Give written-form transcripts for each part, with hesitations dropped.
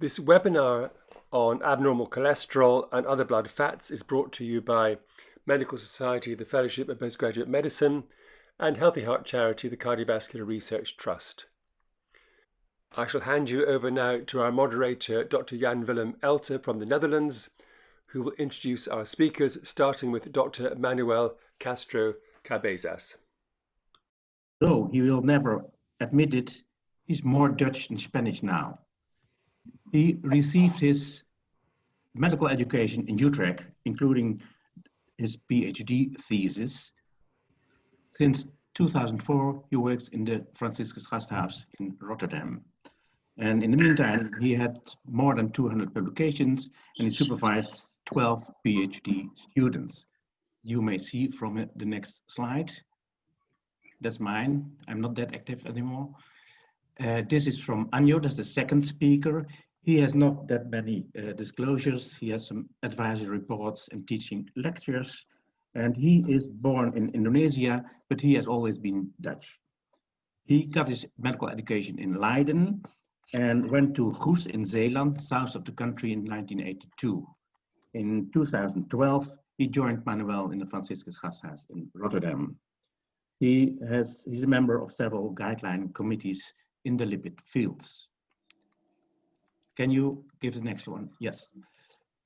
This webinar on abnormal cholesterol and other blood fats is brought to you by Medical Society, the Fellowship of Postgraduate Medicine, and Healthy Heart Charity, the Cardiovascular Research Trust. I shall hand you over now to our moderator, Dr. Willem Elte from the Netherlands, who will introduce our speakers, starting with Dr. Manuel Castro Cabezas. Though he will never admit it, he's more Dutch than Spanish now. He received his medical education in Utrecht, including his PhD thesis. Since 2004, he works in the Franciscus Gasthuis in Rotterdam. And in the meantime, he had more than 200 publications and he supervised 12 PhD students. You may see from the next slide. That's mine. I'm not that active anymore. This is from Anjo, that's the second speaker. He has not that many disclosures. He has some advisory reports and teaching lectures. And he is born in Indonesia, but he has always been Dutch. He got his medical education in Leiden and went to Goes in Zeeland, south of the country, in 1982. In 2012, he joined Manuel in the Franciscus Gasthuis in Rotterdam. He's a member of several guideline committees in the lipid fields. Can you give the next one? Yes.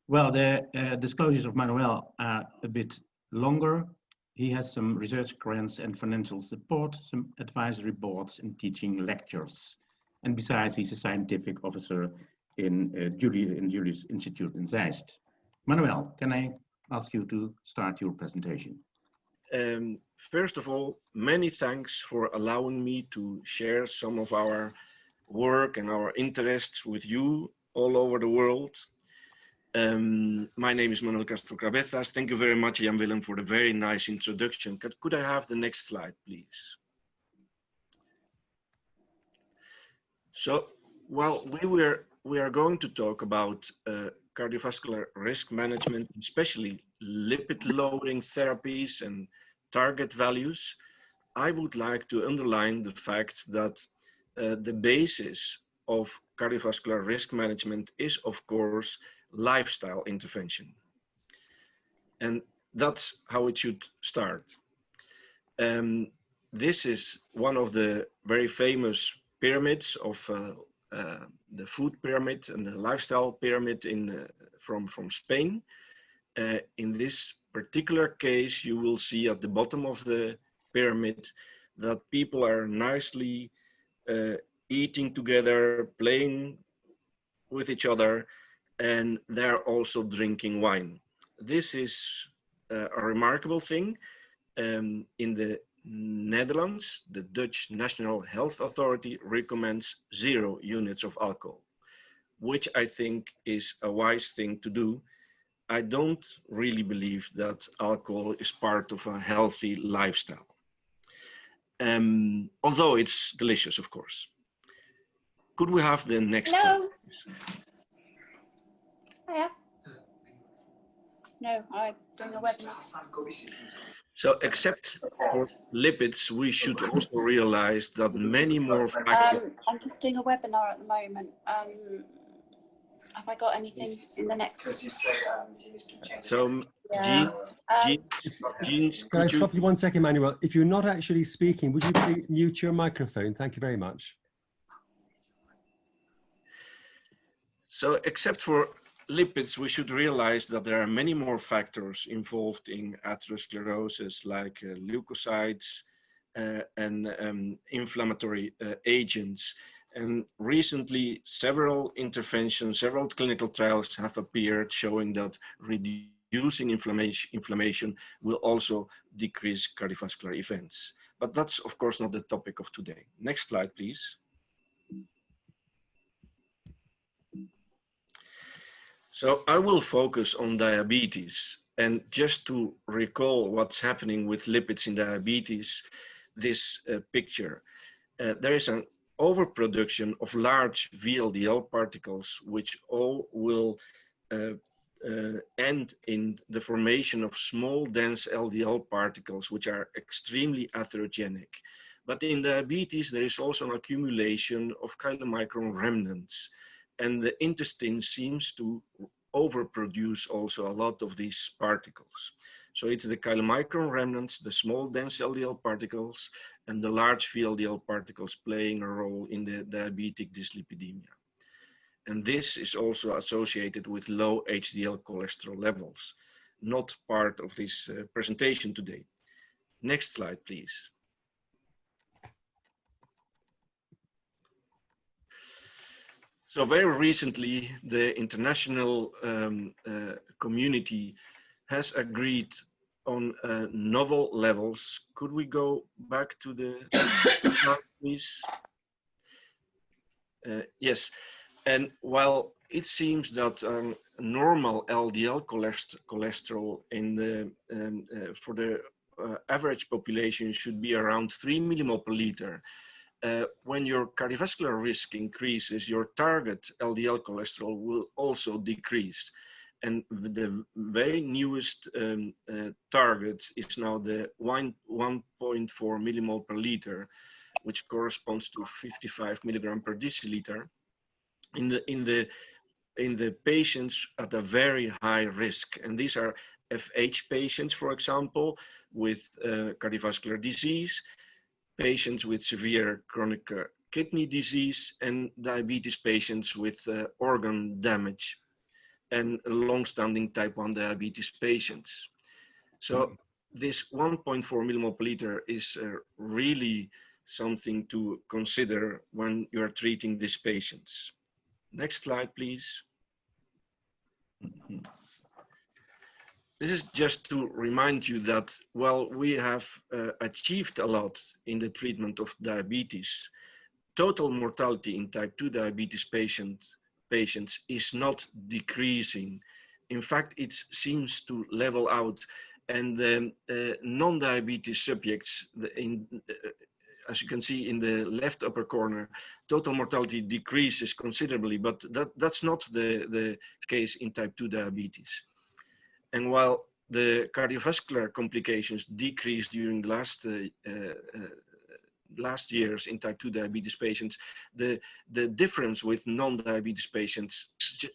Well, the disclosures of Manuel are a bit longer. He has some research grants and financial support, some advisory boards and teaching lectures. And besides, he's a scientific officer in Julius Institute in Zeist. Manuel, can I ask you to start your presentation? First of all, many thanks for allowing me to share some of our work and our interests with you all over the world. My name is Manuel Castro Cabezas. Thank you very much, Jan Willem, for the very nice introduction. Could I have the next slide, please? So, well, we are going to talk about cardiovascular risk management, especially lipid-lowering therapies and target values. I would like to underline the fact that the basis of cardiovascular risk management is, of course, lifestyle intervention. And that's how it should start. This is one of the very famous pyramids of the food pyramid and the lifestyle pyramid from Spain. In this particular case, you will see at the bottom of the pyramid that people are nicely eating together, playing with each other, and they're also drinking wine. This is a remarkable thing. In the Netherlands, the Dutch National Health Authority recommends 0 units of alcohol, which I think is a wise thing to do. I don't really believe that alcohol is part of a healthy lifestyle. Although it's delicious, of course. Could we have the next slide? Hiya. No, I'm doing a webinar. So, except for lipids, we should also realize that many more factors. I'm just doing a webinar at the moment. Have I got anything in the next? So, Yeah. Jeans, Can I stop you 1 second, Manuel? If you're not actually speaking, would you please mute your microphone? Thank you very much. So, except for lipids, we should realize that there are many more factors involved in atherosclerosis, like leukocytes and inflammatory agents. And recently, several interventions, several clinical trials have appeared showing that reducing inflammation will also decrease cardiovascular events. But that's, of course, not the topic of today. Next slide, please. So I will focus on diabetes, and just to recall what's happening with lipids in diabetes, this picture, there is an overproduction of large VLDL particles, which all will end in the formation of small dense LDL particles, which are extremely atherogenic. But in diabetes, there is also an accumulation of chylomicron remnants. and the intestine seems to overproduce also a lot of these particles. So it's the chylomicron remnants, the small dense LDL particles, and the large VLDL particles playing a role in the diabetic dyslipidemia. And this is also associated with low HDL cholesterol levels, not part of this presentation today. Next slide, please. So very recently, the international community has agreed on novel levels. Could we go back to the slide, please? Yes, and while it seems that normal LDL cholesterol in the for the average population should be around 3 millimole per liter. When your cardiovascular risk increases, your target LDL cholesterol will also decrease. And the very newest target is now the 1.4 millimole per liter, which corresponds to 55 milligram per deciliter in the patients at a very high risk. And these are FH patients, for example, with cardiovascular disease, patients with severe chronic kidney disease, and diabetes patients with organ damage, and long-standing type 1 diabetes patients. So this 1.4 millimole per liter is really something to consider when you are treating these patients. Next slide, please. This is just to remind you that while we have achieved a lot in the treatment of diabetes, total mortality in type 2 diabetes patients is not decreasing. In fact, it seems to level out, and the non-diabetes subjects, as you can see in the left upper corner, total mortality decreases considerably, but that's not the case in type 2 diabetes. And while the cardiovascular complications decreased during the last years in type 2 diabetes patients, the difference with non-diabetes patients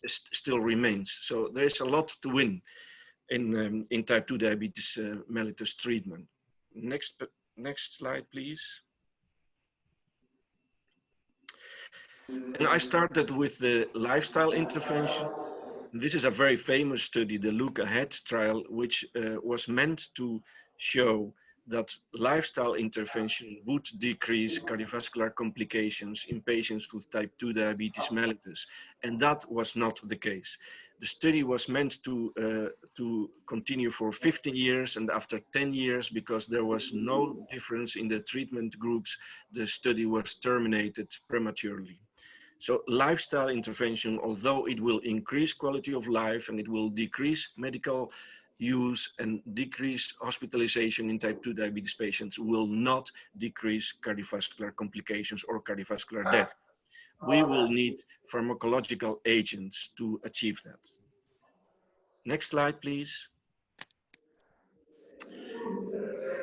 still remains. So there is a lot to win in type 2 diabetes mellitus treatment. Next slide, please. And I started with the lifestyle intervention. This is a very famous study, the Look Ahead trial, which was meant to show that lifestyle intervention would decrease cardiovascular complications in patients with type 2 diabetes mellitus, and that was not the case. The study was meant to continue for 15 years, and after 10 years, because there was no difference in the treatment groups, the study was terminated prematurely. So lifestyle intervention, although it will increase quality of life and it will decrease medical use and decrease hospitalization in type 2 diabetes patients, will not decrease cardiovascular complications or cardiovascular death. We will need pharmacological agents to achieve that. Next slide, please.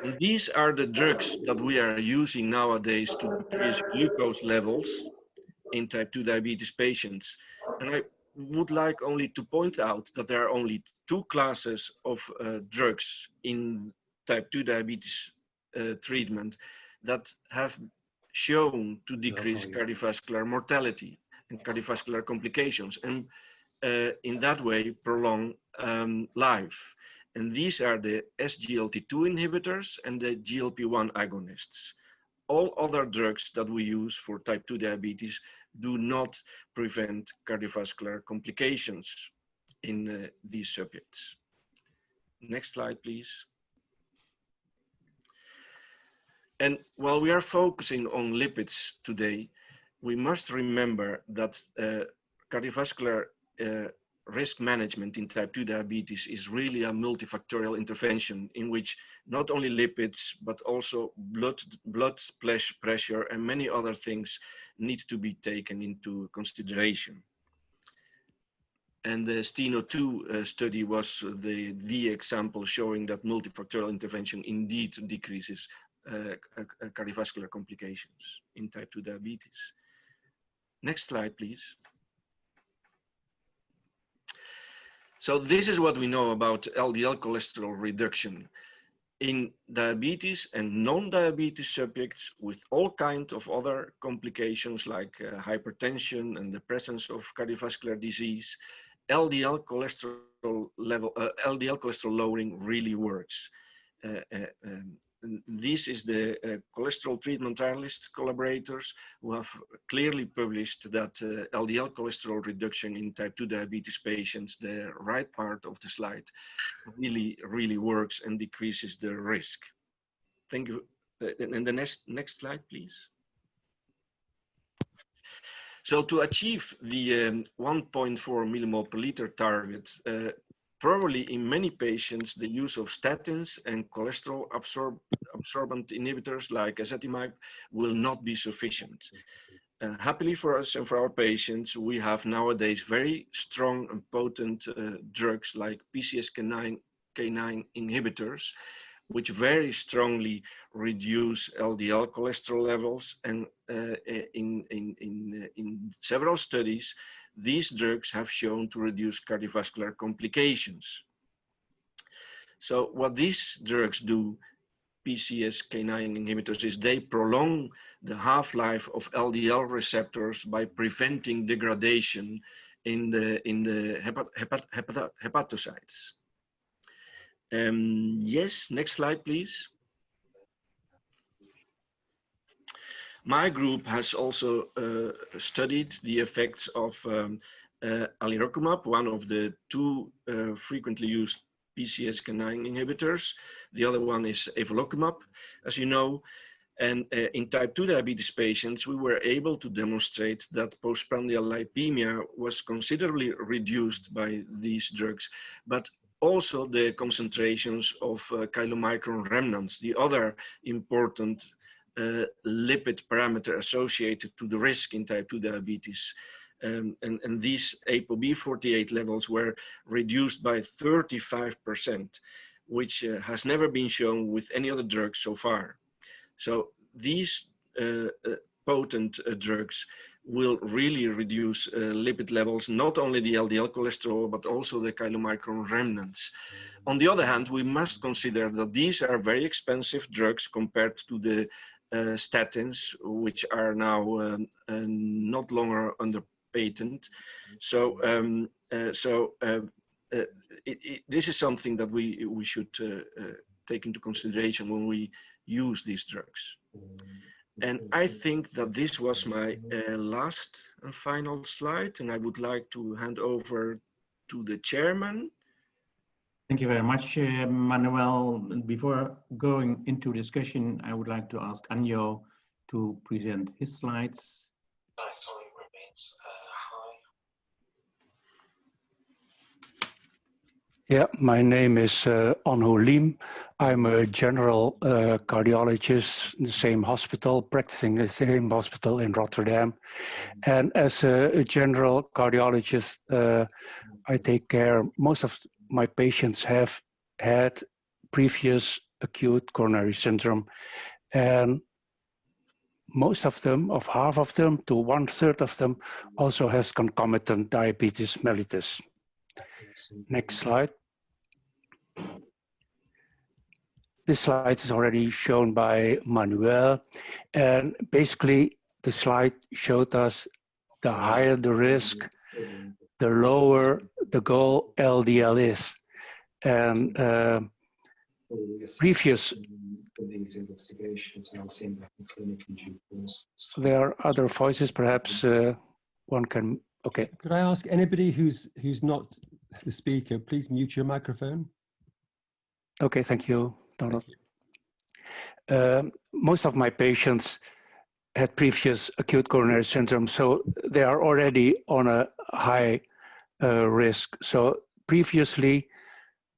And these are the drugs that we are using nowadays to decrease glucose levels in type 2 diabetes patients. And I would like only to point out that there are only two classes of drugs in type 2 diabetes treatment that have shown to decrease cardiovascular mortality and cardiovascular complications, and in that way prolong life. And these are the SGLT2 inhibitors and the GLP-1 agonists. All other drugs that we use for type 2 diabetes do not prevent cardiovascular complications in these subjects. Next slide, please. And while we are focusing on lipids today, we must remember that cardiovascular risk management in type 2 diabetes is really a multifactorial intervention in which not only lipids, but also blood pressure and many other things need to be taken into consideration. And the STENO2 study was the example showing that multifactorial intervention indeed decreases cardiovascular complications in type 2 diabetes. Next slide, please. So this is what we know about LDL cholesterol reduction in diabetes and non-diabetes subjects with all kinds of other complications like hypertension and the presence of cardiovascular disease. LDL cholesterol lowering really works. This is the cholesterol treatment trialist collaborators who have clearly published that LDL cholesterol reduction in type 2 diabetes patients, the right part of the slide, really works and decreases the risk. Thank you. And the next slide, please. So to achieve the 1.4 millimole per liter target, probably in many patients, the use of statins and cholesterol absorbent inhibitors like ezetimibe will not be sufficient. Happily for us and for our patients, we have nowadays very strong and potent drugs like PCSK9 inhibitors, which very strongly reduce LDL cholesterol levels. And in several studies, these drugs have shown to reduce cardiovascular complications. So what these drugs do, PCSK9 inhibitors, is they prolong the half-life of LDL receptors by preventing degradation in the hepatocytes. Yes, next slide, please. My group has also studied the effects of alirocumab, one of the two frequently used PCSK9 inhibitors. The other one is evolocumab, as you know. And in type 2 diabetes patients, we were able to demonstrate that postprandial lipemia was considerably reduced by these drugs, but also the concentrations of chylomicron remnants, the other important lipid parameter associated to the risk in type 2 diabetes. And these ApoB48 levels were reduced by 35%, which has never been shown with any other drug so far. So these potent drugs will really reduce lipid levels, not only the LDL cholesterol, but also the chylomicron remnants. On the other hand, we must consider that these are very expensive drugs compared to the statins, which are now not longer under patent. So, this is something that we should take into consideration when we use these drugs. And I think that this was my last and final slide, and I would like to hand over to the chairman. Thank you very much, Manuel. Before going into discussion, I would like to ask Anjo to present his slides. Yeah, my name is Onho Lim. I'm a general cardiologist in the same hospital, practicing in the same hospital in Rotterdam. And as a general cardiologist, I take care, most of my patients have had previous acute coronary syndrome. And most of them, of half of them to 1/3 of them, also has concomitant diabetes mellitus. Next slide. This slide is already shown by Manuel, and basically the slide showed us the higher the risk, the lower the goal LDL is. And previous, there are other voices, perhaps one can, okay. Could I ask anybody who's not the speaker, please mute your microphone? Okay, thank you, Donald. Thank you. Most of my patients had previous acute coronary syndrome, so they are already on a high risk. So previously,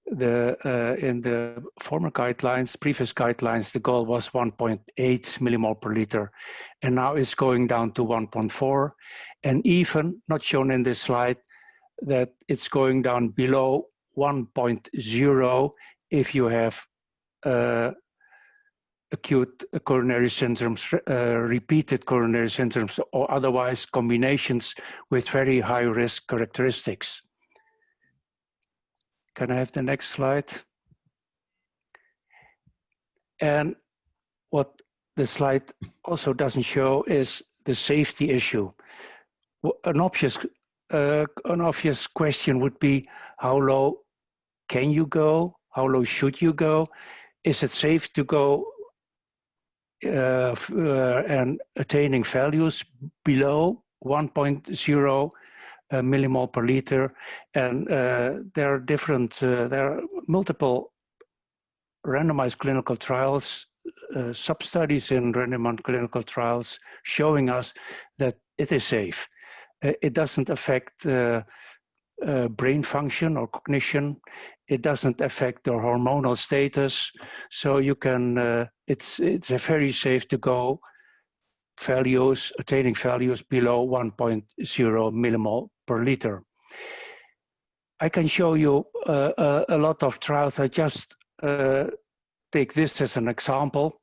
in the former guidelines, previous guidelines, the goal was 1.8 millimole per liter, and now it's going down to 1.4, and even, not shown in this slide, that it's going down below 1.0 if you have acute coronary syndromes, repeated coronary syndromes, or otherwise combinations with very high risk characteristics. Can I have the next slide? And what the slide also doesn't show is the safety issue. An obvious question would be, how low can you go? How low should you go? Is it safe to go and attaining values below 1.0 millimole per liter? And there are multiple randomized clinical trials, sub-studies in randomized clinical trials showing us that it is safe. It doesn't affect brain function or cognition. It doesn't affect the hormonal status. So you can, it's very safe to go attaining values below 1.0 millimole per liter. I can show you a lot of trials. I just take this as an example.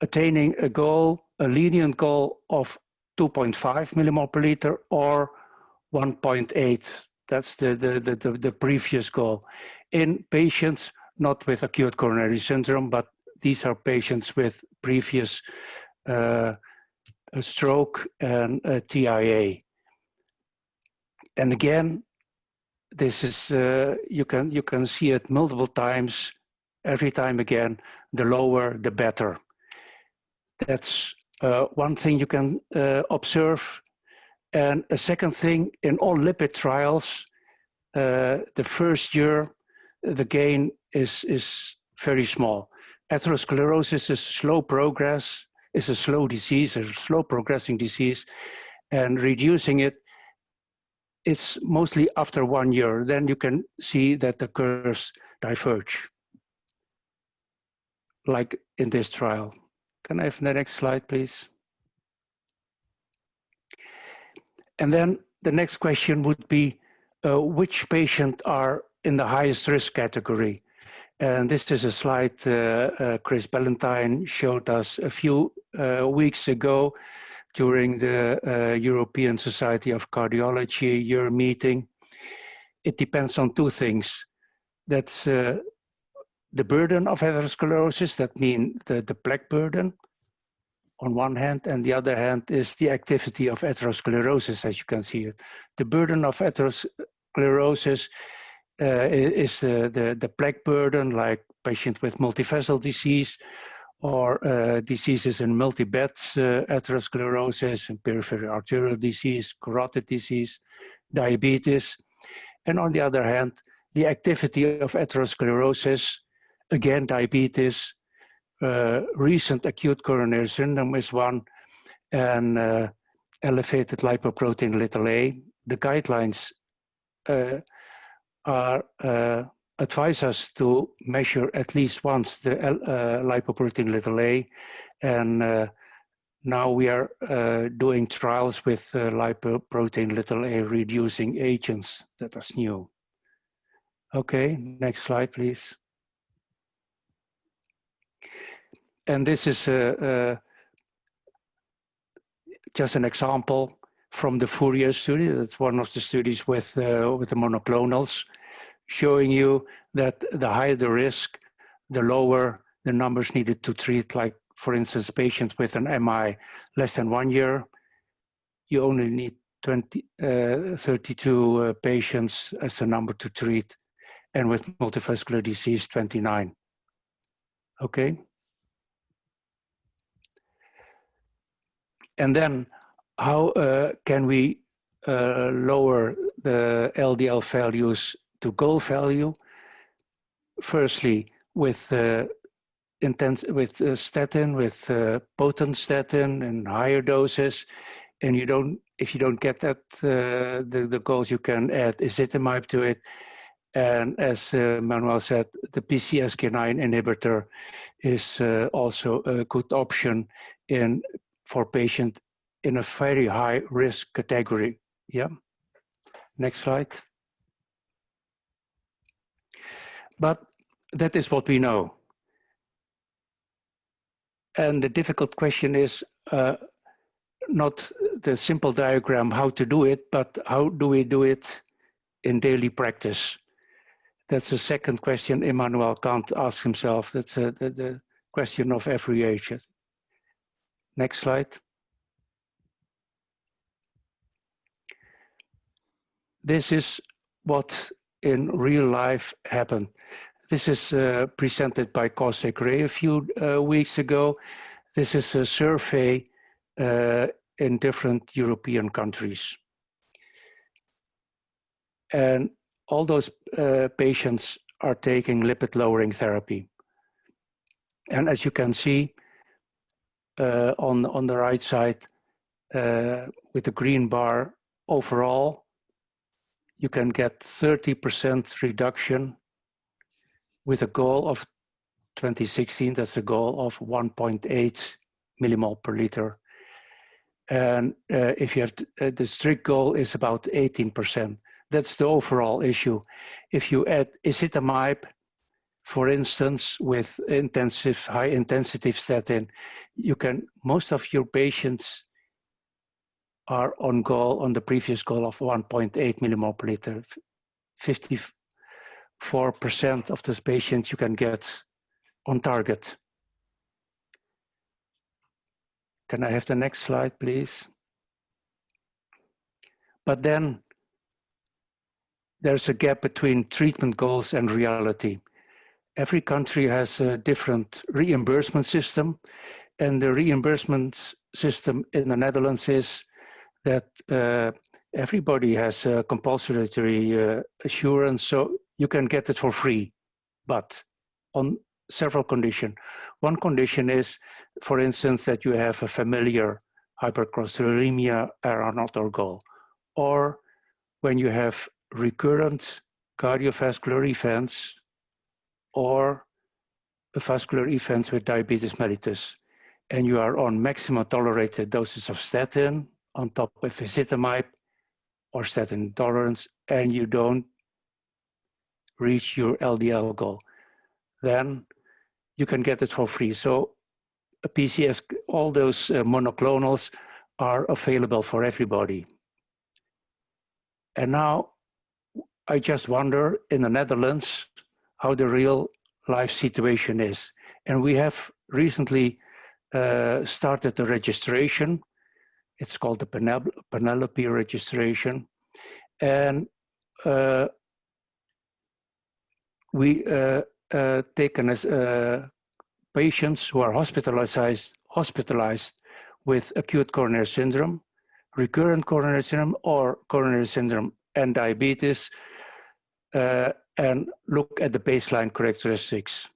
Attaining a goal, a lenient goal of 2.5 millimole per liter or 1.8. That's the previous goal. In patients not with acute coronary syndrome, but these are patients with previous stroke and TIA. And again, this is you can see it multiple times. Every time again, the lower the better. That's one thing you can observe. And a second thing, in all lipid trials, the first year, the gain is very small. Atherosclerosis is slow progress, is a slow disease, a slow progressing disease, and reducing it, it's mostly after 1 year. Then you can see that the curves diverge, like in this trial. Can I have the next slide, please? And then the next question would be, which patient are in the highest risk category? And this is a slide Chris Ballantyne showed us a few weeks ago during the European Society of Cardiology year meeting. It depends on two things. That's the burden of atherosclerosis, that means the plaque burden on one hand, and the other hand is the activity of atherosclerosis, as you can see it. The burden of atherosclerosis is the plaque burden, like patients with multivessel disease or diseases in multi-beds, atherosclerosis and peripheral arterial disease, carotid disease, diabetes. And on the other hand, the activity of atherosclerosis, again, diabetes, recent acute coronary syndrome is one, and elevated lipoprotein little a. The guidelines advise us to measure at least once the lipoprotein little a, and now we are doing trials with lipoprotein little a reducing agents. That is new. Okay, next slide, please. And this is just an example from the Fourier study. That's one of the studies with the monoclonals, showing you that the higher the risk, the lower the numbers needed to treat. Like, for instance, patients with an MI less than 1 year, you only need 32 patients as a number to treat, and with multivascular disease, 29. Okay. And then how can we lower the LDL values to goal value? Firstly, with statin, with potent statin and higher doses, and if you don't get that the goals, you can add ezetimibe to it. And as Manuel said, the PCSK9 inhibitor is also a good option for patients in a very high risk category. Yeah. Next slide. But that is what we know. And the difficult question is not the simple diagram how to do it, but how do we do it in daily practice? That's the second question Immanuel Kant asked himself. That's the question of every age. Next slide. This is what in real life happened. This is presented by Kosek Ray a few weeks ago. This is a survey in different European countries. And all those patients are taking lipid-lowering therapy. And as you can see on the right side, with the green bar, overall, you can get 30% reduction with a goal of 2016, that's a goal of 1.8 millimole per liter. And if you have the strict goal is about 18%. That's the overall issue. If you add ezetimibe, for instance, with high intensity statin, most of your patients are on the previous goal of 1.8 millimole per liter. 54% of those patients you can get on target. Can I have the next slide, please? But then there's a gap between treatment goals and reality. Every country has a different reimbursement system, and the reimbursement system in the Netherlands is that everybody has a compulsory assurance, so you can get it for free, but on several conditions. One condition is, for instance, that you have a familiar hypercholesterolemia are not our goal, or when you have recurrent cardiovascular events or vascular events with diabetes mellitus, and you are on maximum tolerated doses of statin on top of ezetimibe or statin intolerance, and you don't reach your LDL goal, then you can get it for free. So a PCS, all those monoclonals are available for everybody. And now I just wonder in the Netherlands how the real life situation is. And we have recently started the registration. It's called the Penelope registration. And we taken as patients who are hospitalized with acute coronary syndrome, recurrent coronary syndrome, or coronary syndrome and diabetes, and look at the baseline characteristics.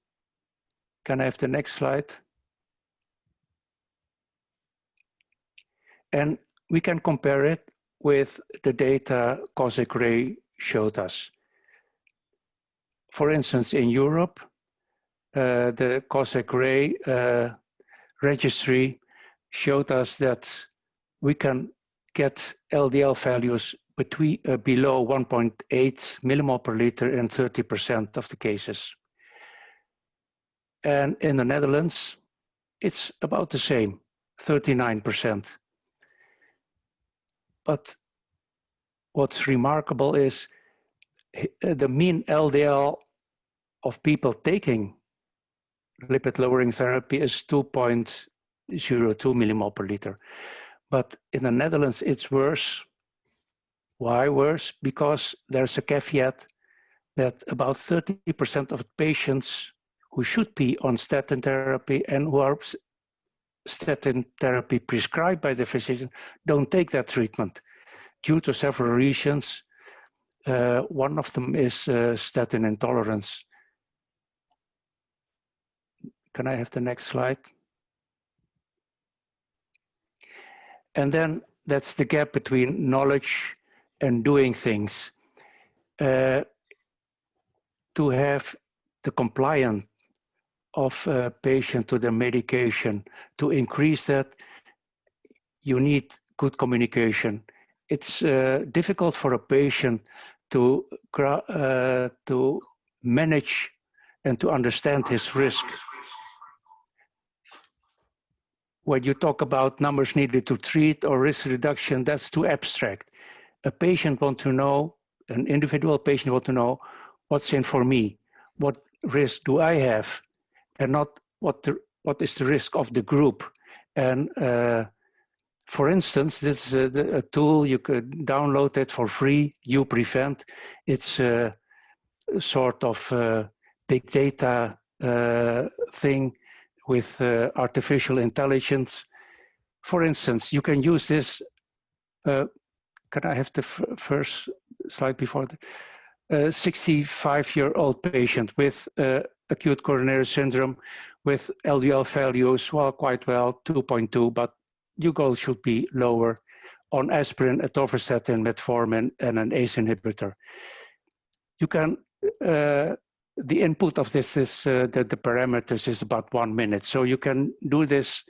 Can I have the next slide? And we can compare it with the data Kosek Ray showed us. For instance, in Europe, the Kosek Ray registry showed us that we can get LDL values below 1.8 millimole per liter in 30% of the cases. And in the Netherlands, it's about the same, 39%. But what's remarkable is the mean LDL of people taking lipid-lowering therapy is 2.02 millimole per liter. But in the Netherlands, it's worse. Why worse? Because there's a caveat that about 30% of patients who should be on statin therapy and who are statin therapy prescribed by the physician don't take that treatment due to several reasons. One of them is statin intolerance. Can I have the next slide? And then that's the gap between knowledge and doing things. To have the compliance of a patient to the medication, to increase that, you need good communication. It's difficult for a patient to manage and to understand his risk. When you talk about numbers needed to treat or risk reduction, that's too abstract. A patient wants to know an individual patient, you want to know what's in for me, what risk do I have, and not what is the risk of the group. And for instance, this is a tool you could download it for free, UPrevent. It's a sort of big data thing with artificial intelligence. For instance, you can use this. Can I have the first slide before? 65-year-old patient with acute coronary syndrome with LDL values, well, quite well, 2.2, but your goal should be lower on aspirin, atorvastatin, metformin, and an ACE inhibitor. You can, the input of this is that the parameters is about 1 minute. So you can do this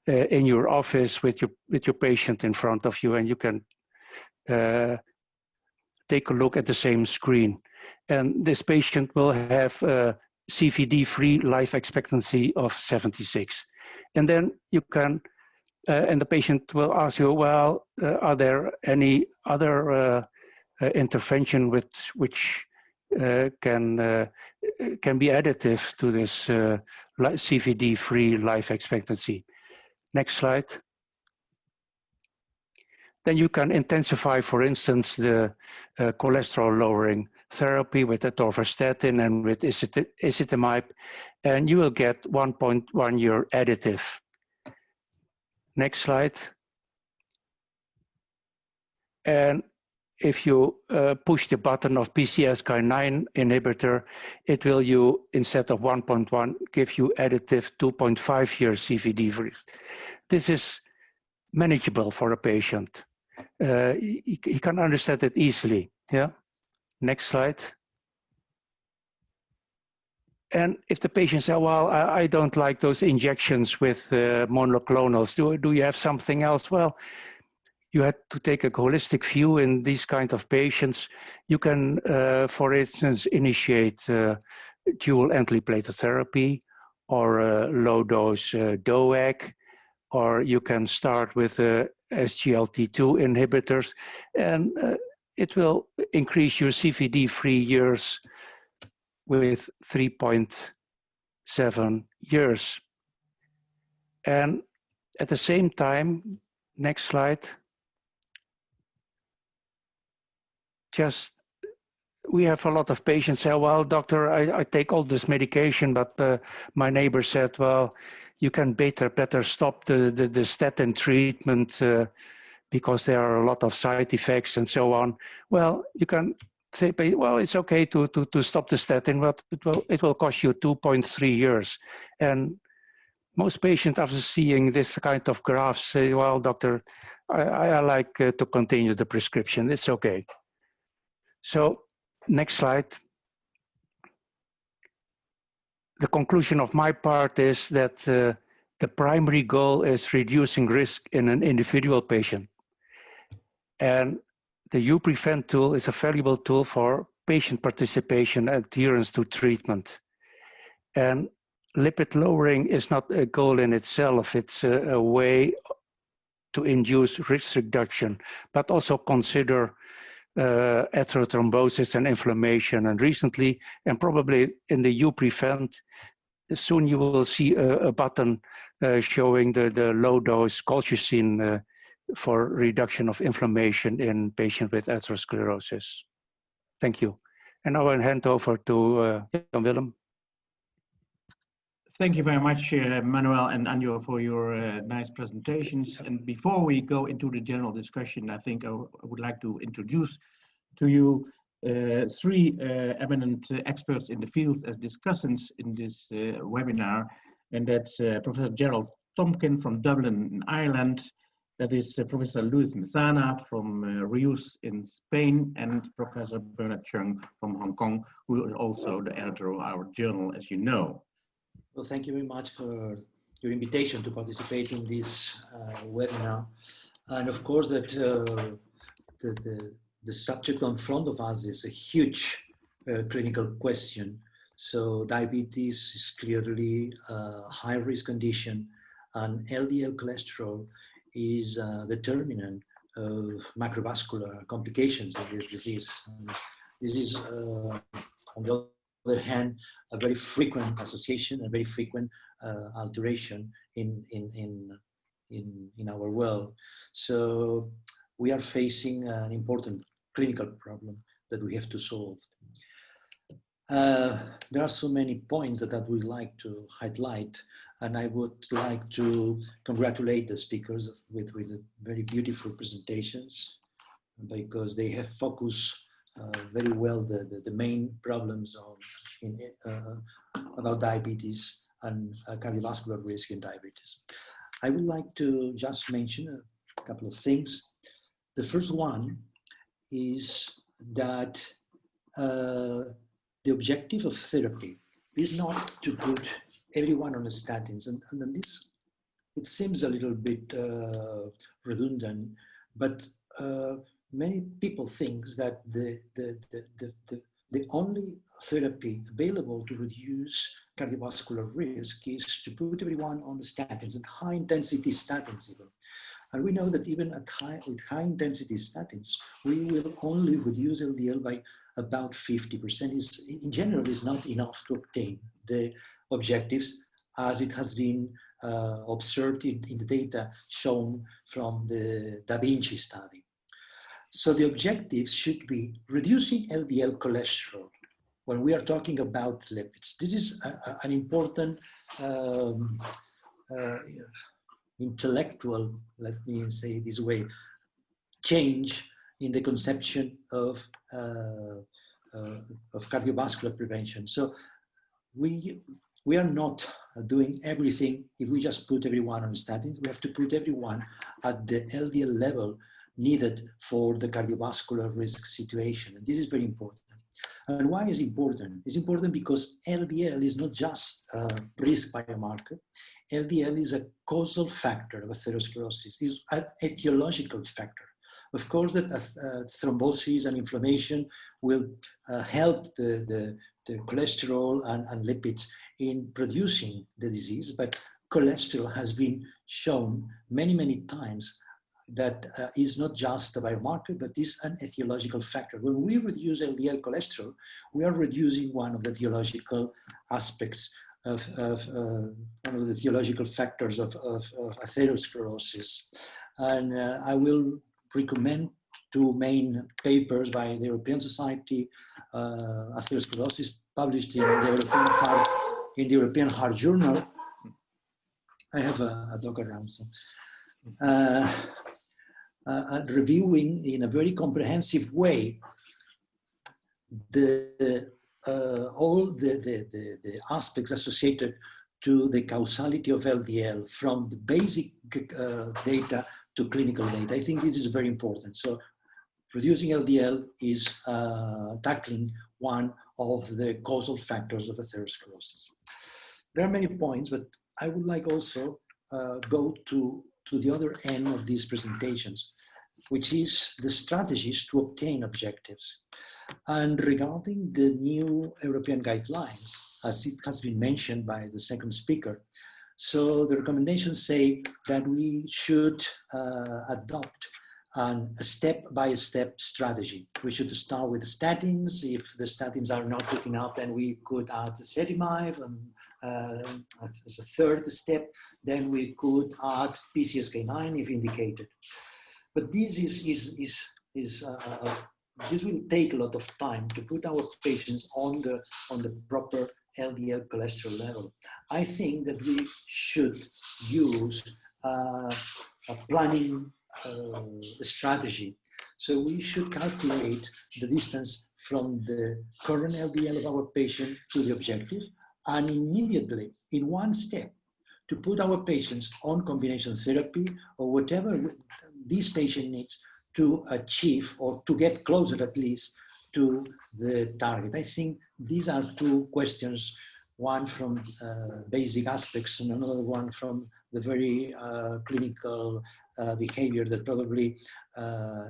in your office with your patient in front of you, and you can take a look at the same screen. And this patient will have a CVD-free life expectancy of 76. And then you can, and the patient will ask you, well, are there any other intervention which can be additive to this CVD-free life expectancy? Next slide. Then you can intensify, for instance, the cholesterol-lowering therapy with atorvastatin and with ezetimibe, and you will get 1.1 year additive. Next slide. And if you push the button of PCSK9 inhibitor, it will instead of 1.1, give you additive 2.5 year CVD. This is manageable for a patient. He can understand it easily. Yeah. Next slide. And if the patient says, well, I don't like those injections with monoclonals, do you have something else? Well, you had to take a holistic view in these kind of patients. You can, for instance, initiate dual antiplatelet therapy or low-dose DOAC, or you can start with SGLT2 inhibitors, and it will increase your CVD-free years with 3.7 years. And at the same time, next slide, we have a lot of patients say, well, doctor, I take all this medication, but my neighbor said, well, you can better stop the statin treatment because there are a lot of side effects and so on. Well, you can say, well, it's okay to stop the statin, but it will cost you 2.3 years. And most patients, after seeing this kind of graph, say, well, doctor, I like to continue the prescription. It's okay. So next slide. The conclusion of my part is that the primary goal is reducing risk in an individual patient. And the UPrevent tool is a valuable tool for patient participation and adherence to treatment. And lipid lowering is not a goal in itself. It's a way to induce risk reduction, but also consider atherothrombosis and inflammation. And recently, and probably in the UPrevent, soon you will see a button showing the low-dose colchicine for reduction of inflammation in patients with atherosclerosis. Thank you. And I will hand over to Willem. Thank you very much, Manuel and Anjo, for your nice presentations. And before we go into the general discussion, I think I would like to introduce to you three eminent experts in the field as discussants in this webinar. And that's Professor Gerald Tompkin from Dublin in Ireland. That is Professor Luis Mezana from Reus in Spain, and Professor Bernard Chung from Hong Kong, who is also the editor of our journal, as you know. Well, thank you very much for your invitation to participate in this webinar. And of course that the subject in front of us is a huge clinical question. So diabetes is clearly a high-risk condition, and LDL cholesterol is a determinant macrovascular complications in this disease. This is, on the other hand, a very frequent association, a very frequent alteration in our world. So we are facing an important clinical problem that we have to solve. There are so many points that I would like to highlight, and I would like to congratulate the speakers with very beautiful presentations, because they have focused very well the main problems about diabetes and cardiovascular risk in diabetes. I would like to just mention a couple of things. The first one is that the objective of therapy is not to put everyone on the statins, and this, it seems a little bit redundant, but many people think that the only therapy available to reduce cardiovascular risk is to put everyone on the statins, and high intensity statins even. And we know that even with high intensity statins, we will only reduce LDL by about 50%. In general, is not enough to obtain the objectives, as it has been observed in the data shown from the Da Vinci study. So the objectives should be reducing LDL cholesterol when we are talking about lipids. This is an important intellectual, let me say it this way, change in the conception of cardiovascular prevention. So we are not doing everything if we just put everyone on statins. We have to put everyone at the LDL level needed for the cardiovascular risk situation. And this is very important. And why is it important? It's important because LDL is not just a risk biomarker. LDL is a causal factor of atherosclerosis. It's an etiological factor. Of course, that thrombosis and inflammation will help the cholesterol and lipids in producing the disease, but cholesterol has been shown many, many times that is not just a biomarker, but is an etiological factor. When we reduce LDL cholesterol, we are reducing one of the etiological aspects of one of the etiological factors of atherosclerosis. And I will recommend two main papers by the European Society Atherosclerosis, published in the European Heart Journal. I have a dog around, so. Reviewing in a very comprehensive way all the aspects associated to the causality of LDL, from the basic data to clinical data. I think this is very important. So reducing LDL is tackling one of the causal factors of atherosclerosis. There are many points, but I would like also go to the other end of these presentations, which is the strategies to obtain objectives. And regarding the new European guidelines, as it has been mentioned by the second speaker, so the recommendations say that we should adopt a step-by-step strategy. We should start with statins. If the statins are not good enough, then we could add ezetimibe, and as a third step, then we could add PCSK9 if indicated. But this this will take a lot of time to put our patients on the proper LDL cholesterol level. I think that we should use a planning strategy. So we should calculate the distance from the current LDL of our patient to the objective, and immediately, in one step, to put our patients on combination therapy or whatever this patient needs to achieve, or to get closer at least to the target. I think these are two questions, one from basic aspects and another one from the very clinical behavior that probably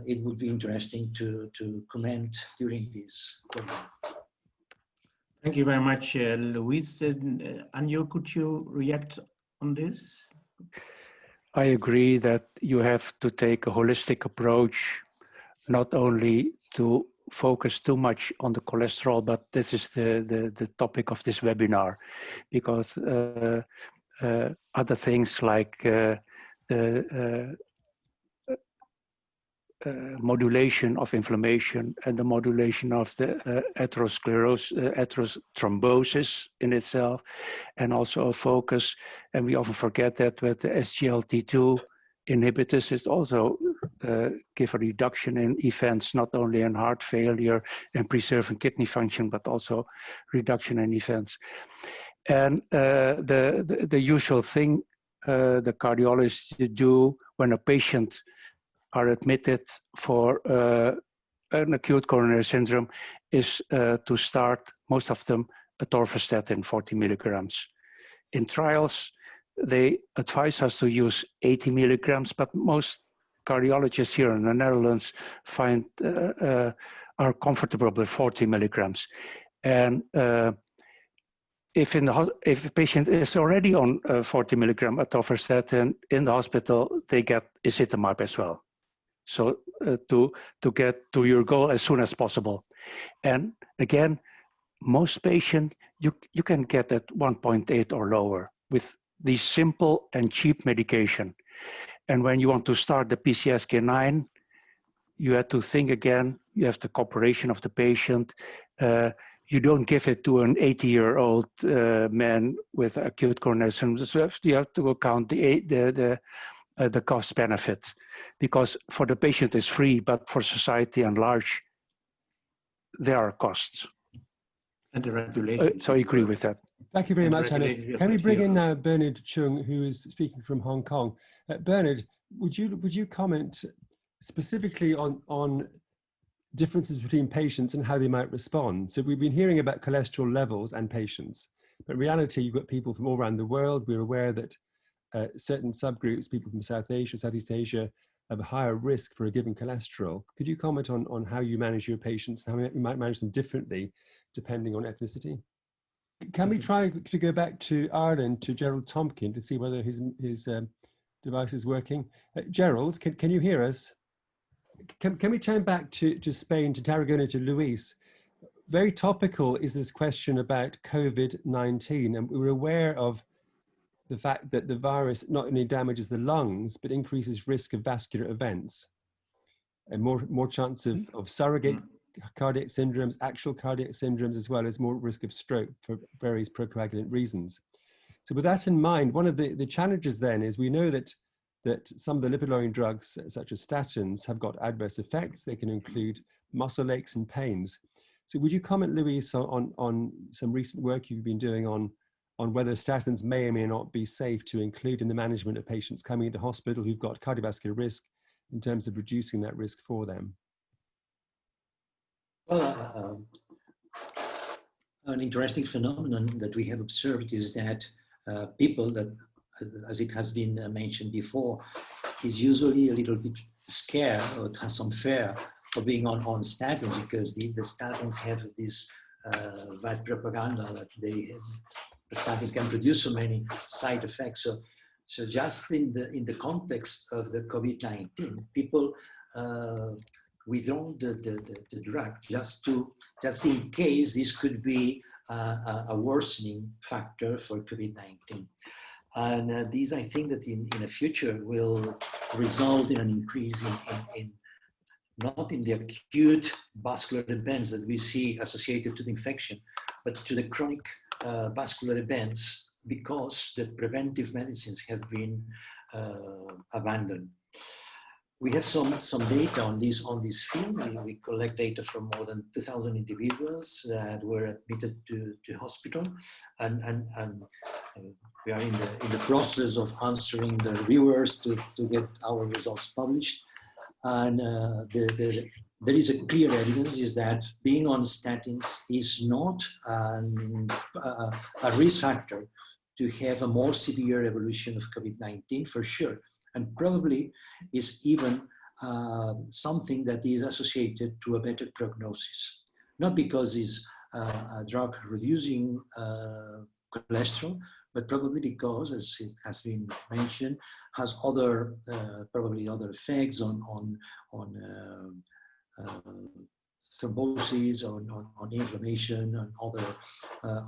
it would be interesting to comment during this program. Thank you very much, Luis. Anjo, could you react on this? I agree that you have to take a holistic approach, not only to focus too much on the cholesterol, but this is the topic of this webinar, because other things like the modulation of inflammation and the modulation of the atherosclerosis, atherothrombosis in itself, and also a focus, and we often forget that with the SGLT2 inhibitors, it also give a reduction in events, not only in heart failure and preserving kidney function, but also reduction in events. And the usual thing the cardiologists do when a patient are admitted for an acute coronary syndrome is to start, most of them, atorvastatin 40 milligrams. In trials, they advise us to use 80 milligrams, but most cardiologists here in the Netherlands find are comfortable with 40 milligrams. And if a patient is already on 40 milligram atorvastatin in the hospital, they get ezetimibe as well. So to get to your goal as soon as possible. And again, most patients, you can get at 1.8 or lower with these simple and cheap medication. And when you want to start the PCSK9, you have to think again, you have the cooperation of the patient. You don't give it to an 80-year-old man with acute coronary syndrome. So you have to account the cost benefit, because for the patient it's free, but for society at large, there are costs. And the regulation. So I agree with that. Thank you very much, Anna. Can we bring in now Bernard Chung, who is speaking from Hong Kong? Bernard, would you comment specifically on differences between patients and how they might respond? So we've been hearing about cholesterol levels and patients, but in reality, you've got people from all around the world. We're aware that certain subgroups, people from South Asia, Southeast Asia, have a higher risk for a given cholesterol. Could you comment on how you manage your patients, how you might manage them differently depending on ethnicity? Can we try to go back to Ireland, to Gerald Tompkin, to see whether his device is working? Gerald, can you hear us? Can we turn back to Spain, to Tarragona, to Luis? Very topical is this question about COVID-19, and we're aware of the fact that the virus not only damages the lungs, but increases risk of vascular events and more chance of surrogate cardiac syndromes, actual cardiac syndromes, as well as more risk of stroke for various procoagulant reasons. So with that in mind, one of the challenges then is we know that some of the lipid-lowering drugs, such as statins, have got adverse effects. They can include muscle aches and pains. So would you comment, Luis, on some recent work you've been doing on whether statins may or may not be safe to include in the management of patients coming into hospital who've got cardiovascular risk, in terms of reducing that risk for them? Well, an interesting phenomenon that we have observed is that people that, as it has been mentioned before, is usually a little bit scared or has some fear of being on statin, because the statins have this bad propaganda that the statins can produce so many side effects. So just in the context of the COVID-19, people withdraw the drug just in case this could be a worsening factor for COVID-19. And these, I think that in the future will result in an increase in not in the acute vascular events that we see associated to the infection, but to the chronic vascular events, because the preventive medicines have been abandoned. We have some data on this field. We collect data from more than 2,000 individuals that were admitted to hospital, and we are in the process of answering the reviewers to get our results published. And there is a clear evidence is that being on statins is not a risk factor to have a more severe evolution of COVID-19, for sure. And probably is even something that is associated to a better prognosis. Not because it's a drug reducing cholesterol, but probably because, as it has been mentioned, has other probably other effects on thrombosis, on inflammation, and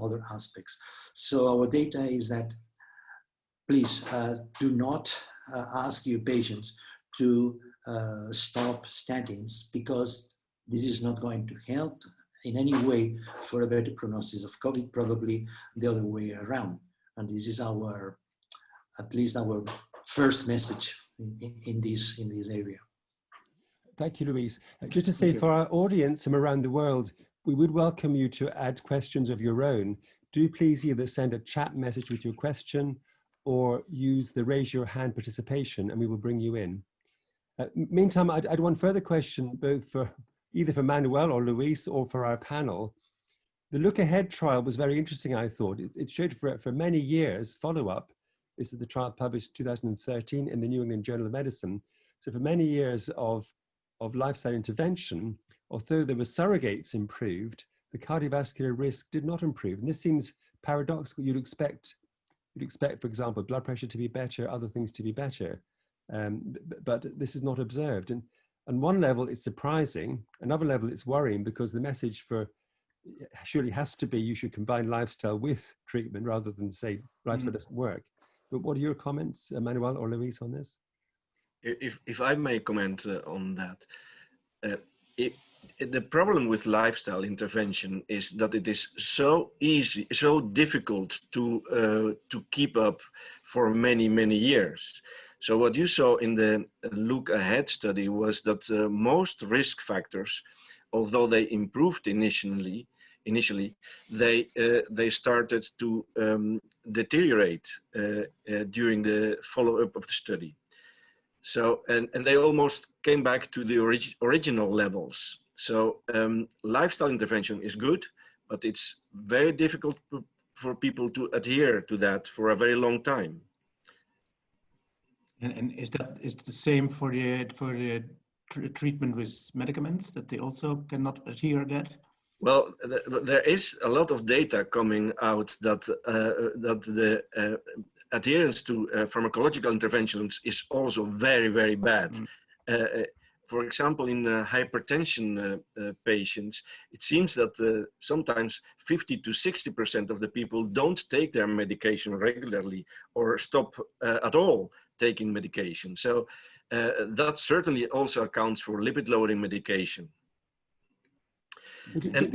other aspects. So our data is that please do not ask your patients to stop statins, because this is not going to help in any way for a better prognosis of COVID, probably the other way around. And this is our, at least our first message in this area. Thank you, Luis. Just to say, for our audience from around the world, we would welcome you to add questions of your own. Do please either send a chat message with your question or use the raise your hand participation, and we will bring you in. Meantime, I'd one further question, both for either for Manuel or Luis or for our panel. The Look Ahead trial was very interesting, I thought. It showed for many years follow-up. This is the trial published 2013 in the New England Journal of Medicine. So for many years of lifestyle intervention, although there were surrogates improved, the cardiovascular risk did not improve. And this seems paradoxical. You'd expect, for example, blood pressure to be better, other things to be better. But this is not observed. And on one level, it's surprising. Another level, it's worrying, because the message surely has to be you should combine lifestyle with treatment rather than say lifestyle doesn't work. But what are your comments, Manuel or Luis, on this? If I may comment on that, the problem with lifestyle intervention is that it is so easy, so difficult to keep up for many years. So what you saw in the Look Ahead study was that most risk factors, although they improved initially, they started to deteriorate during the follow-up of the study. So, and they almost came back to the original levels. So lifestyle intervention is good, but it's very difficult for people to adhere to that for a very long time. And is the same for the treatment with medicaments, that they also cannot adhere to that? Well, there is a lot of data coming out that the adherence to pharmacological interventions is also very bad. For example, in hypertension patients, it seems that sometimes 50 to 60% of the people don't take their medication regularly or stop at all taking medication. So that certainly also accounts for lipid-lowering medication. In the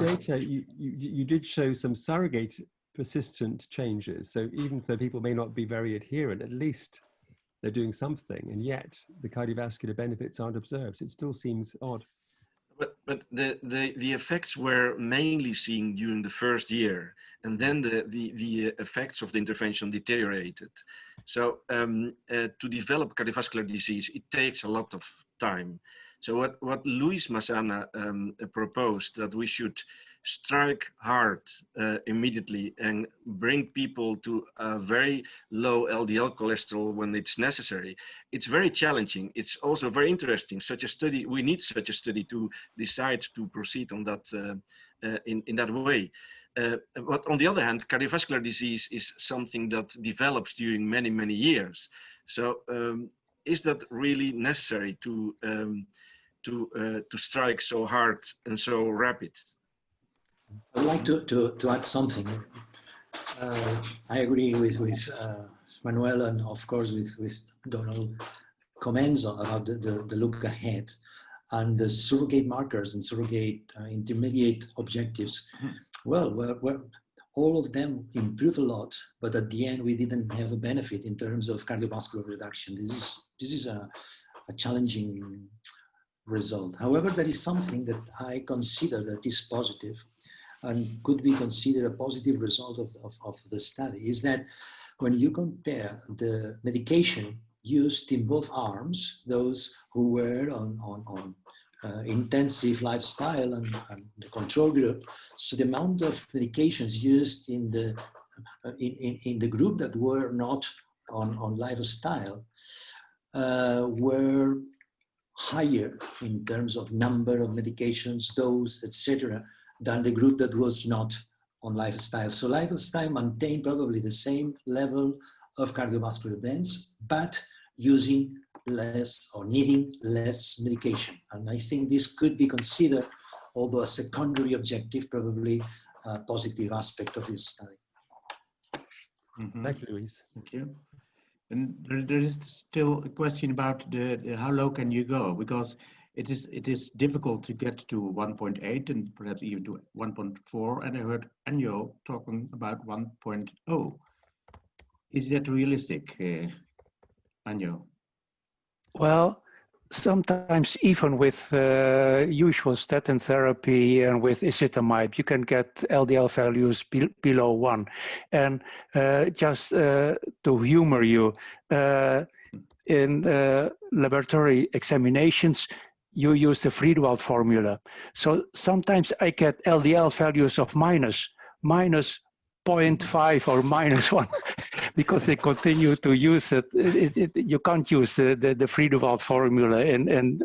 data, you did show some surrogate persistent changes. So even though people may not be very adherent, at least they're doing something, and yet the cardiovascular benefits aren't observed. It still seems odd. But the effects were mainly seen during the first year, and then the effects of the intervention deteriorated. So to develop cardiovascular disease, it takes a lot of time. So what Luis Massana proposed, that we should strike hard immediately and bring people to a very low LDL cholesterol when it's necessary. It's very challenging. It's also very interesting. Such a study, we need such a study to decide to proceed on that in that way. But on the other hand, cardiovascular disease is something that develops during many years. So is that really necessary to strike so hard and so rapid? I'd like to add something. I agree with Manuel, and of course with Donald comments about the look ahead and the surrogate markers and surrogate intermediate objectives. Well, all of them improve a lot, but at the end we didn't have a benefit in terms of cardiovascular reduction. This is a challenging result. However, there is something that I consider that is positive and could be considered a positive result of the study, is that when you compare the medication used in both arms, those who were on intensive lifestyle and the control group, so the amount of medications used in the group that were not on lifestyle were higher in terms of number of medications, dose, etc., than the group that was not on lifestyle. So lifestyle maintain probably the same level of cardiovascular events, but using less or needing less medication. And I think this could be considered, although a secondary objective, probably a positive aspect of this study. Thank you, Luis. Thank you. And there is still a question about the how low can you go, because it is difficult to get to 1.8 and perhaps even to 1.4. And I heard Anjo talking about 1.0. Is that realistic, Anjo? Well, sometimes even with usual statin therapy and with ezetimibe, you can get LDL values below 1. And just to humor you, in laboratory examinations, you use the Friedewald formula. So sometimes I get LDL values of minus 0.5 or -1 because they continue to use it. You can't use the Friedewald formula in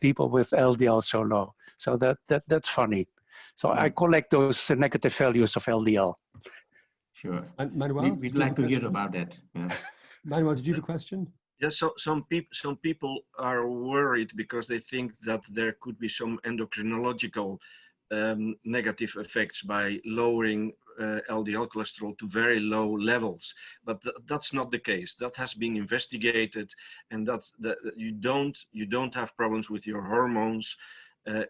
people with LDL so low. So that's funny. So I collect those negative values of LDL. Sure. And Manuel, We'd like to hear about that. Yeah. Manuel, did you have a question? Yes, so some people are worried because they think that there could be some endocrinological negative effects by lowering LDL cholesterol to very low levels, but that's not the case. That has been investigated, and that you don't have problems with your hormones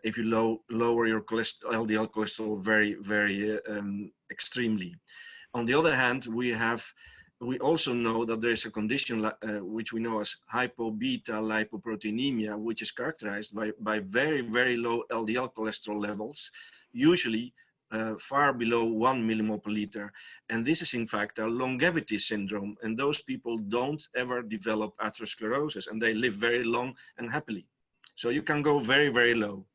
if you lower your LDL cholesterol very extremely. On the other hand, we also know that there is a condition which we know as hypo-beta lipoproteinemia, which is characterized by very low LDL cholesterol levels, usually far below 1 millimole per liter. And this is in fact a longevity syndrome. And those people don't ever develop atherosclerosis, and they live very long and happily. So you can go very low.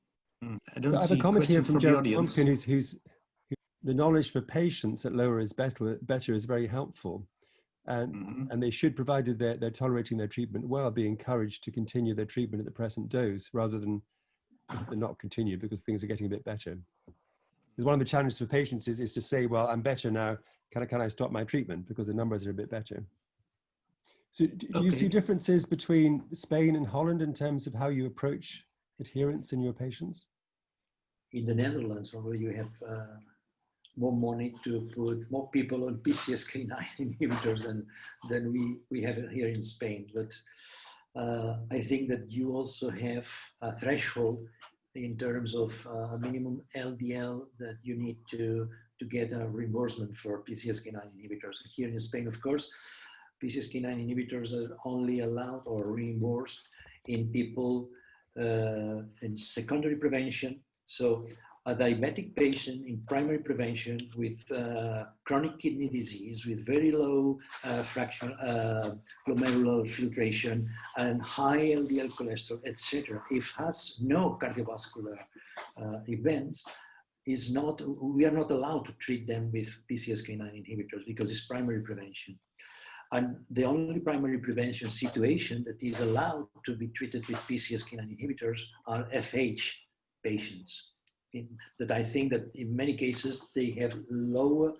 So I have a comment here from Gerald Pumpkin, who's the knowledge for patients that lower is better is very helpful. And they should, provided they're tolerating their treatment well, be encouraged to continue their treatment at the present dose rather than not continue because things are getting a bit better. Because one of the challenges for patients is to say, well, I'm better now, can I stop my treatment because the numbers are a bit better. So do you see differences between Spain and Holland in terms of how you approach adherence in your patients? In the Netherlands, where you have more money to put more people on PCSK9 inhibitors than we have here in Spain. But I think that you also have a threshold in terms of a minimum LDL that you need to get a reimbursement for PCSK9 inhibitors. Here in Spain, of course, PCSK9 inhibitors are only allowed or reimbursed in people in secondary prevention. So a diabetic patient in primary prevention with chronic kidney disease, with very low glomerular filtration and high LDL cholesterol, etc., if has no cardiovascular events, we are not allowed to treat them with PCSK9 inhibitors because it's primary prevention. And the only primary prevention situation that is allowed to be treated with PCSK9 inhibitors are FH patients. That I think that in many cases they have lower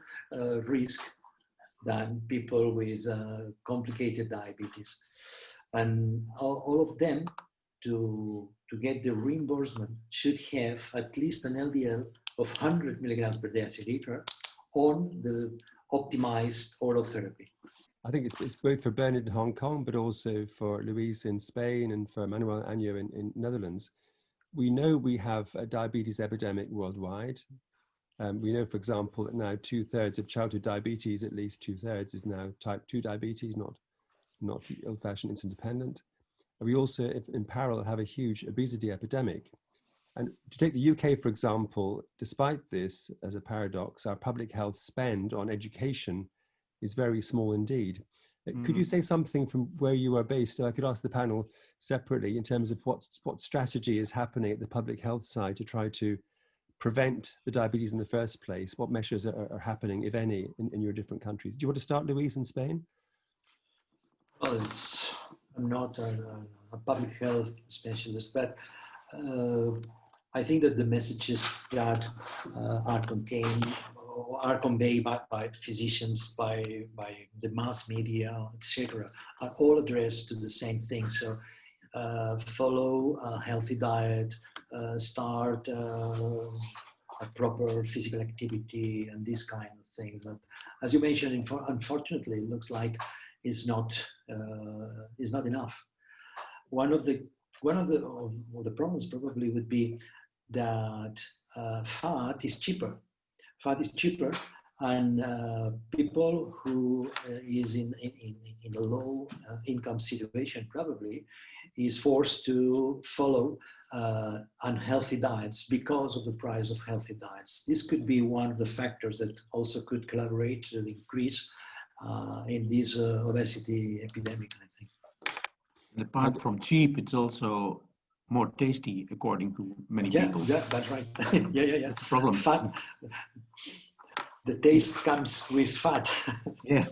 risk than people with complicated diabetes. And all of them, to get the reimbursement, should have at least an LDL of 100 milligrams per deciliter on the optimized oral therapy. I think it's both for Bernard in Hong Kong, but also for Luis in Spain and for Manuel Anjo in Netherlands. We know we have a diabetes epidemic worldwide. We know, for example, that now 2/3 of childhood diabetes, at least 2/3, is now type 2 diabetes, not old-fashioned insulin dependent. And we also, in parallel, have a huge obesity epidemic. And to take the UK, for example, despite this, as a paradox, our public health spend on education is very small indeed. Could you say something from where you are based? I could ask the panel separately in terms of what strategy is happening at the public health side to try to prevent the diabetes in the first place. What measures are happening, if any, in your different countries? Do you want to start, Luis, in Spain? Well, I'm not a public health specialist, but I think that the messages that are contained or are conveyed by physicians, by the mass media, etc., are all addressed to the same thing. So follow a healthy diet, start a proper physical activity, and this kind of thing. But as you mentioned, unfortunately, it looks like it's not enough. One of the problems probably would be that fat is cheaper. Fat is cheaper, and people who is in a low income situation probably is forced to follow unhealthy diets because of the price of healthy diets. This could be one of the factors that also could collaborate to the increase in this obesity epidemic, I think. And apart from cheap, it's also more tasty, according to many people. Yeah, that's right. yeah. That's the problem. Fat, the taste comes with fat. Yeah.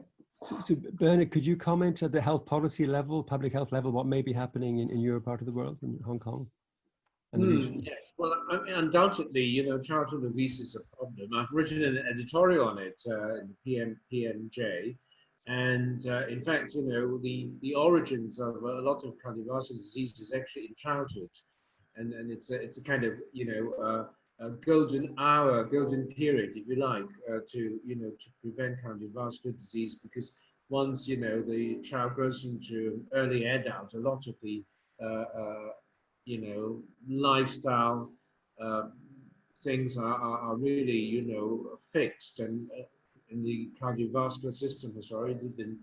So Bernard, could you comment at the health policy level, public health level, what may be happening in your part of the world, in Hong Kong? And the region? Yes, well, I mean, undoubtedly, childhood obesity is a problem. I've written an editorial on it in the PMJ, and in fact, the origins of a lot of cardiovascular disease is actually in childhood, and it's a kind of a golden hour, golden period, if you like, to prevent cardiovascular disease, because once the child grows into early adult, a lot of the lifestyle things are really, fixed, and the cardiovascular system has already been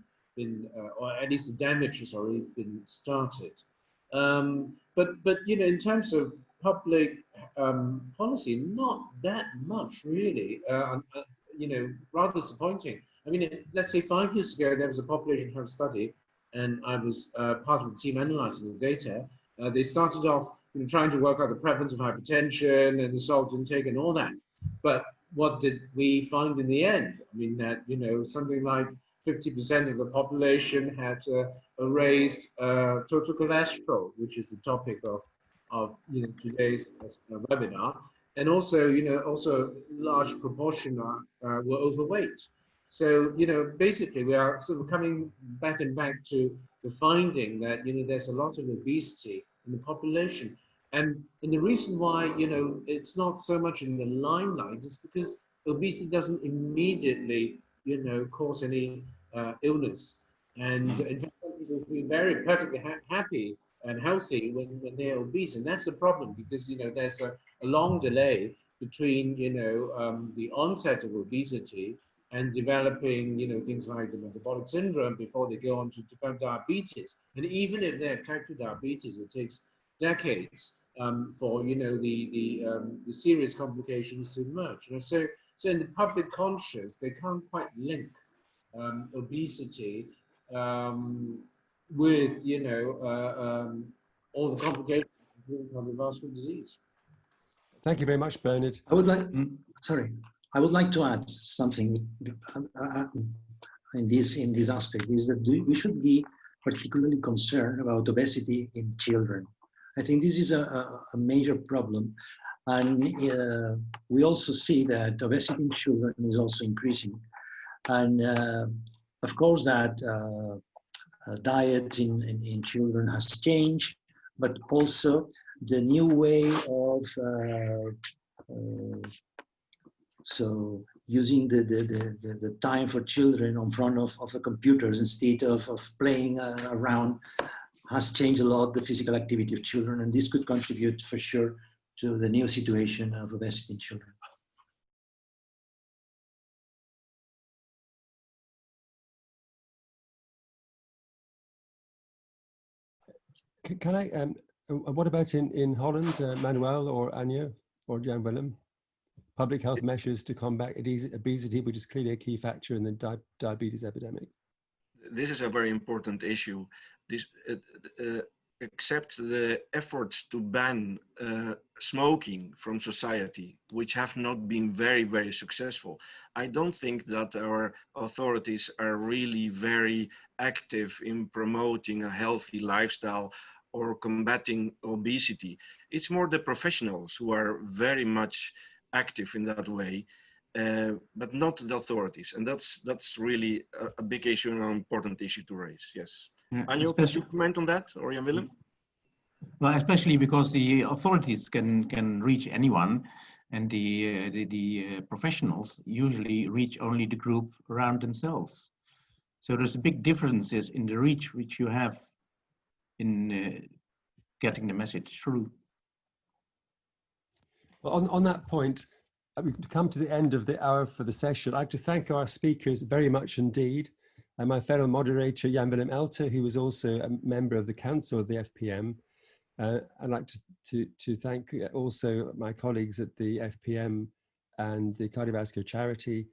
or at least the damage has already been started. But in terms of public policy, not that much really. Rather disappointing. I mean, let's say 5 years ago there was a population health study, and I was part of the team analyzing the data. They started off trying to work out the prevalence of hypertension and the salt intake and all that. But what did we find in the end? I mean, that something like 50% of the population had a raised total cholesterol, which is the topic of today's webinar, and also also a large proportion were overweight. So basically we are sort of coming back to the finding that there's a lot of obesity in the population, and the reason why it's not so much in the limelight is because obesity doesn't immediately cause any illness, and in fact people feel very perfectly happy and healthy when they're obese, and that's the problem, because there's a long delay between the onset of obesity and developing things like the metabolic syndrome before they go on to develop diabetes. And even if they have type 2 diabetes, it takes decades for the serious complications to emerge. So in the public conscious, they can't quite link obesity with all the complications of cardiovascular disease. Thank you very much, Bernard. I would like to add something in this aspect, is that we should be particularly concerned about obesity in children. I think this is a major problem, and we also see that obesity in children is also increasing, and of course that diet in children has changed, but also the new way of so using the time for children in front of the computers instead of playing around has changed a lot the physical activity of children, and this could contribute for sure to the new situation of obesity in children. Can I, what about in Holland, Manuel or Anja or Jan Willem? Public health measures to combat obesity, which is clearly a key factor in the diabetes epidemic. This is a very important issue. This, except the efforts to ban smoking from society, which have not been very, very successful, I don't think that our authorities are really very active in promoting a healthy lifestyle or combating obesity. It's more the professionals who are very much active in that way, but not the authorities. And that's really a big issue and an important issue to raise. Yes. Yeah, Anjo, could you comment on that, or Jan Willem? Well, especially because the authorities can reach anyone, and the professionals usually reach only the group around themselves. So there's a big differences in the reach which you have in getting the message through. Well, on that point, we've come to the end of the hour for the session. I'd like to thank our speakers very much indeed, and my fellow moderator, Jan Willem Elte, who was also a member of the council of the FPM. I'd like to thank also my colleagues at the FPM and the Cardiovascular Charity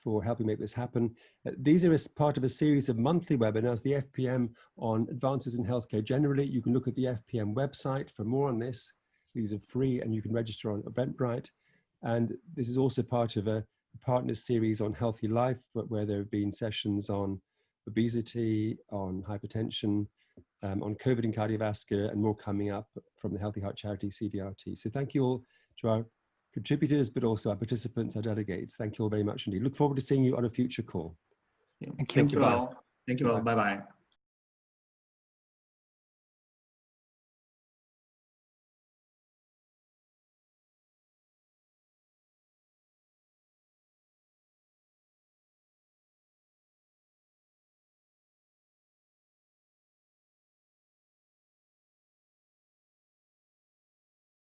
for helping make this happen. These are as part of a series of monthly webinars, the FPM on advances in healthcare generally. You can look at the FPM website for more on this. These are free and you can register on Eventbrite. And this is also part of a partner series on healthy life, where there have been sessions on obesity, on hypertension, on COVID and cardiovascular, and more coming up from the Healthy Heart Charity, CVRT. So thank you all to our contributors, but also our participants, our delegates. Thank you all very much indeed. Look forward to seeing you on a future call. Thank you all. Thank you all. Bye-bye. Bye-bye.